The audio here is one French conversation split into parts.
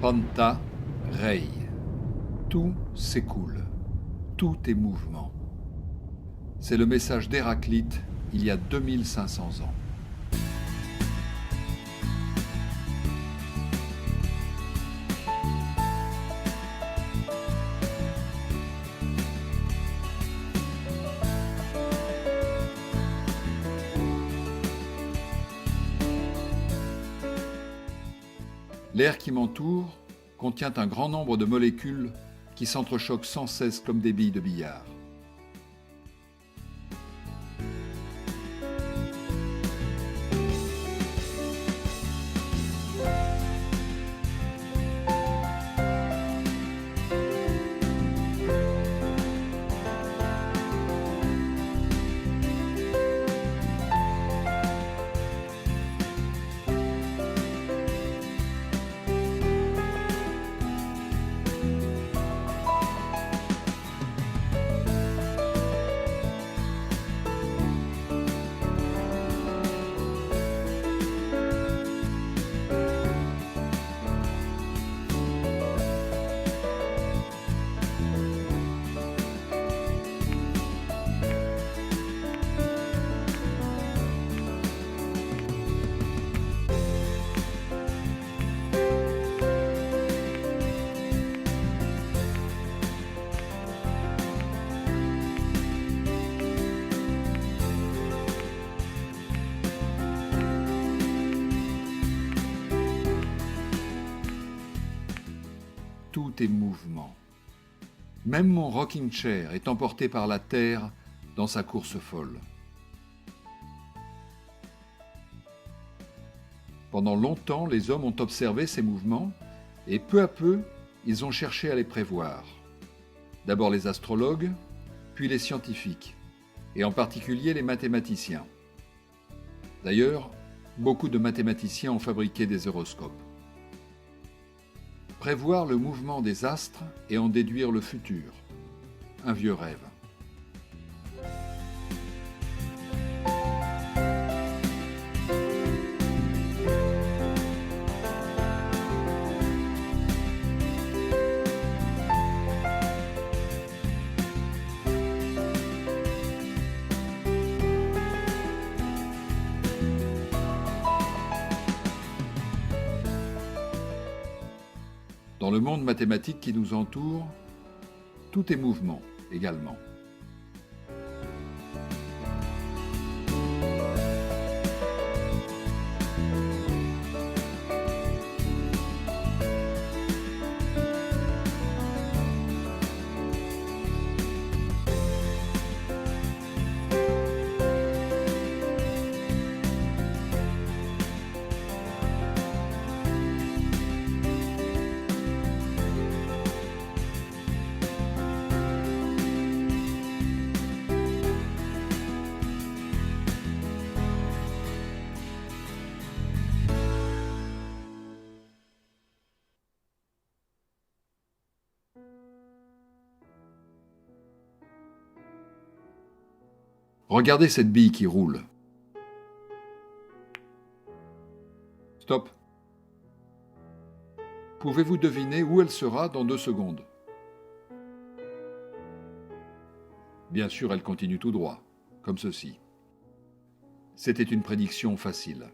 Panta Rei. Tout s'écoule. Tout est mouvement. C'est le message d'Héraclite il y a 2500 ans. L'air qui m'entoure contient un grand nombre de molécules qui s'entrechoquent sans cesse comme des billes de billard. Tout est mouvement. Même mon rocking chair est emporté par la terre dans sa course folle. Pendant longtemps, les hommes ont observé ces mouvements et peu à peu, ils ont cherché à les prévoir. D'abord les astrologues, puis les scientifiques, et en particulier les mathématiciens. D'ailleurs, beaucoup de mathématiciens ont fabriqué des horoscopes. Prévoir le mouvement des astres et en déduire le futur. Un vieux rêve. Dans le monde mathématique qui nous entoure, tout est mouvement également. Regardez cette bille qui roule. Stop. Pouvez-vous deviner où elle sera dans 2 secondes? Bien sûr, elle continue tout droit, comme ceci. C'était une prédiction facile.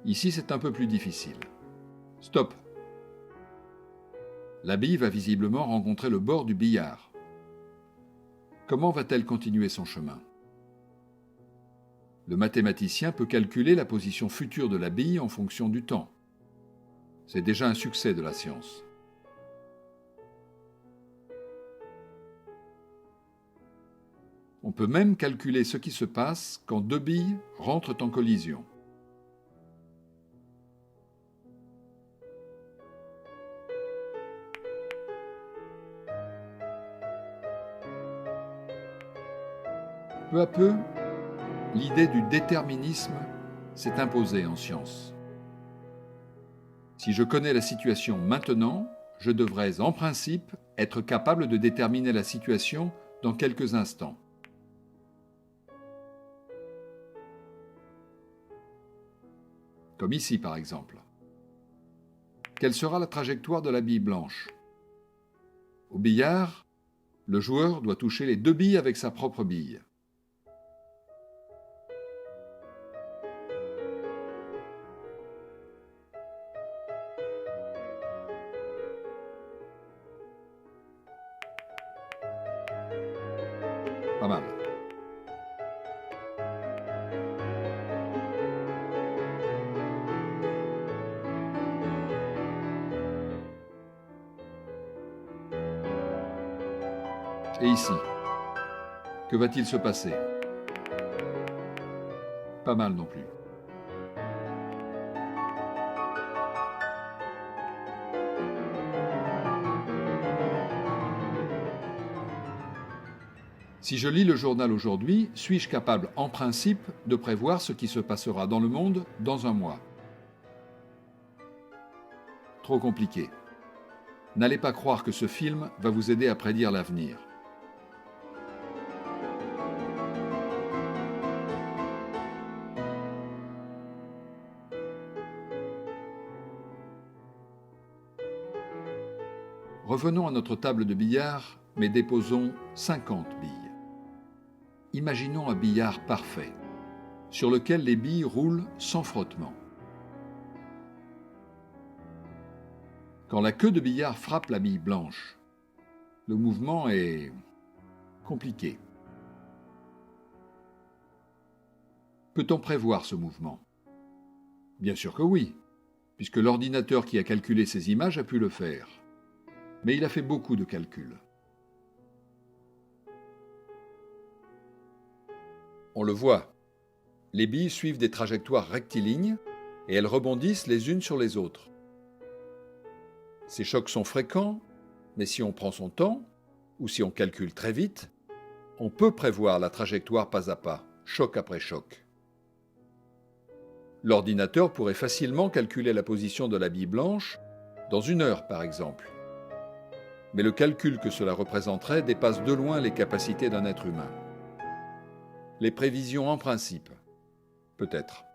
Ici, c'est un peu plus difficile. Stop. La bille va visiblement rencontrer le bord du billard. Comment va-t-elle continuer son chemin? Le mathématicien peut calculer la position future de la bille en fonction du temps. C'est déjà un succès de la science. On peut même calculer ce qui se passe quand 2 billes rentrent en collision. Peu à peu, l'idée du déterminisme s'est imposée en science. Si je connais la situation maintenant, je devrais en principe être capable de déterminer la situation dans quelques instants. Comme ici par exemple. Quelle sera la trajectoire de la bille blanche? Au billard, le joueur doit toucher les 2 billes avec sa propre bille. Pas mal. Et ici, que va-t-il se passer? Pas mal non plus. Si je lis le journal aujourd'hui, suis-je capable, en principe, de prévoir ce qui se passera dans le monde dans un mois? Trop compliqué. N'allez pas croire que ce film va vous aider à prédire l'avenir. Revenons à notre table de billard, mais déposons 50 billes. Imaginons un billard parfait, sur lequel les billes roulent sans frottement. Quand la queue de billard frappe la bille blanche, le mouvement est compliqué. Peut-on prévoir ce mouvement? Bien sûr que oui, puisque l'ordinateur qui a calculé ces images a pu le faire. Mais il a fait beaucoup de calculs. On le voit, les billes suivent des trajectoires rectilignes et elles rebondissent les unes sur les autres. Ces chocs sont fréquents, mais si on prend son temps, ou si on calcule très vite, on peut prévoir la trajectoire pas à pas, choc après choc. L'ordinateur pourrait facilement calculer la position de la bille blanche dans 1 heure, par exemple. Mais le calcul que cela représenterait dépasse de loin les capacités d'un être humain. Les prévisions en principe, peut-être,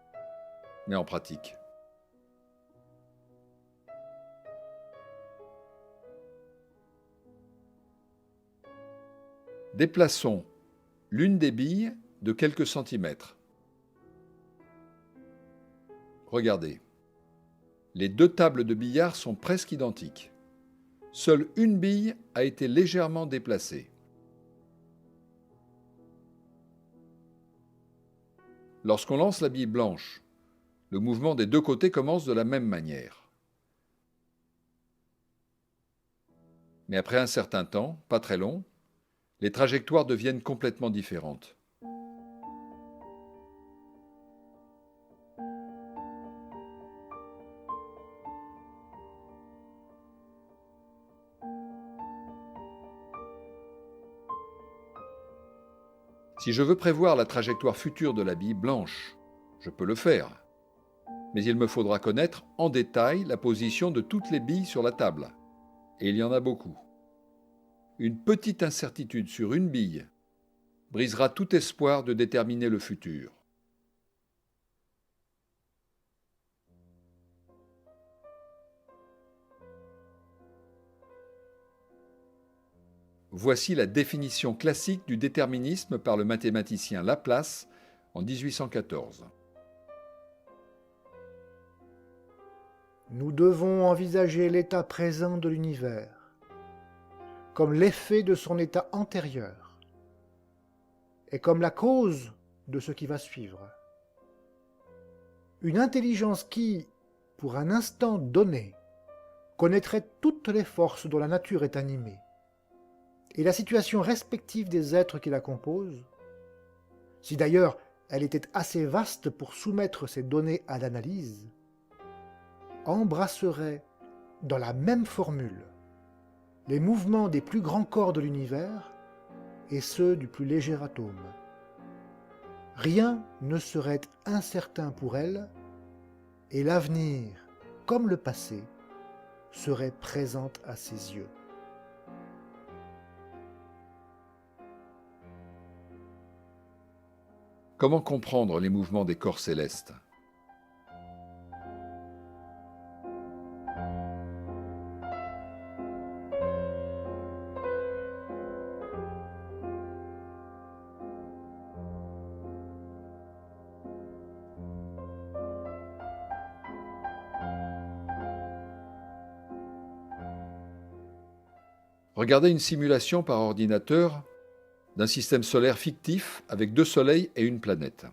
mais en pratique. Déplaçons l'une des billes de quelques centimètres. Regardez, les 2 tables de billard sont presque identiques. Seule une bille a été légèrement déplacée. Lorsqu'on lance la bille blanche, le mouvement des 2 côtés commence de la même manière. Mais après un certain temps, pas très long, les trajectoires deviennent complètement différentes. Si je veux prévoir la trajectoire future de la bille blanche, je peux le faire. Mais il me faudra connaître en détail la position de toutes les billes sur la table. Et il y en a beaucoup. Une petite incertitude sur une bille brisera tout espoir de déterminer le futur. Voici la définition classique du déterminisme par le mathématicien Laplace en 1814. Nous devons envisager l'état présent de l'univers comme l'effet de son état antérieur et comme la cause de ce qui va suivre. Une intelligence qui, pour un instant donné, connaîtrait toutes les forces dont la nature est animée et la situation respective des êtres qui la composent, si d'ailleurs elle était assez vaste pour soumettre ces données à l'analyse, embrasserait dans la même formule les mouvements des plus grands corps de l'univers et ceux du plus léger atome. Rien ne serait incertain pour elle, et l'avenir, comme le passé, serait présent à ses yeux. Comment comprendre les mouvements des corps célestes ? Regardez une simulation par ordinateur d'un système solaire fictif avec 2 soleils et une planète.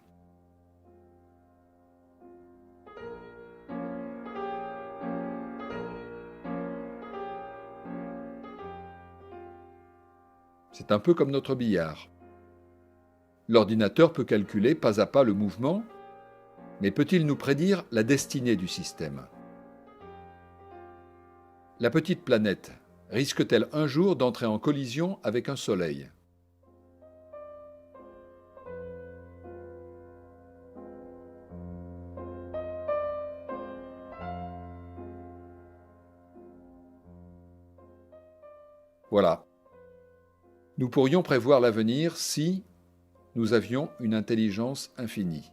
C'est un peu comme notre billard. L'ordinateur peut calculer pas à pas le mouvement, mais peut-il nous prédire la destinée du système ? La petite planète risque-t-elle un jour d'entrer en collision avec un soleil ? Voilà. Nous pourrions prévoir l'avenir si nous avions une intelligence infinie.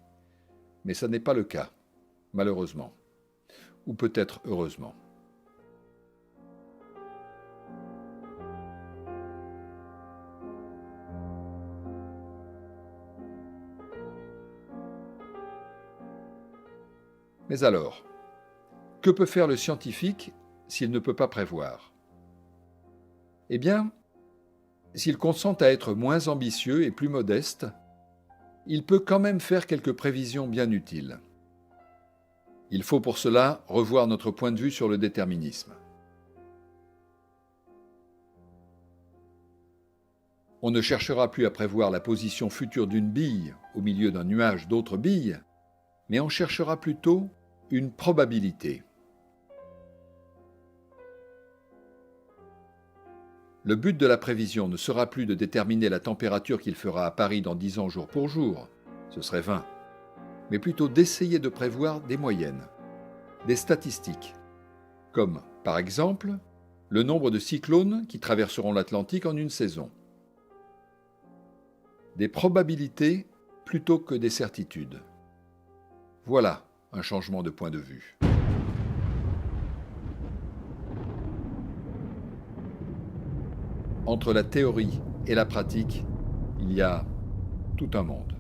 Mais ce n'est pas le cas, malheureusement. Ou peut-être heureusement. Mais alors, que peut faire le scientifique s'il ne peut pas prévoir ? Eh bien, s'il consent à être moins ambitieux et plus modeste, il peut quand même faire quelques prévisions bien utiles. Il faut pour cela revoir notre point de vue sur le déterminisme. On ne cherchera plus à prévoir la position future d'une bille au milieu d'un nuage d'autres billes, mais on cherchera plutôt une probabilité. Le but de la prévision ne sera plus de déterminer la température qu'il fera à Paris dans 10 ans jour pour jour, ce serait vain, mais plutôt d'essayer de prévoir des moyennes, des statistiques, comme, par exemple, le nombre de cyclones qui traverseront l'Atlantique en une saison. Des probabilités plutôt que des certitudes. Voilà un changement de point de vue. Entre la théorie et la pratique, il y a tout un monde.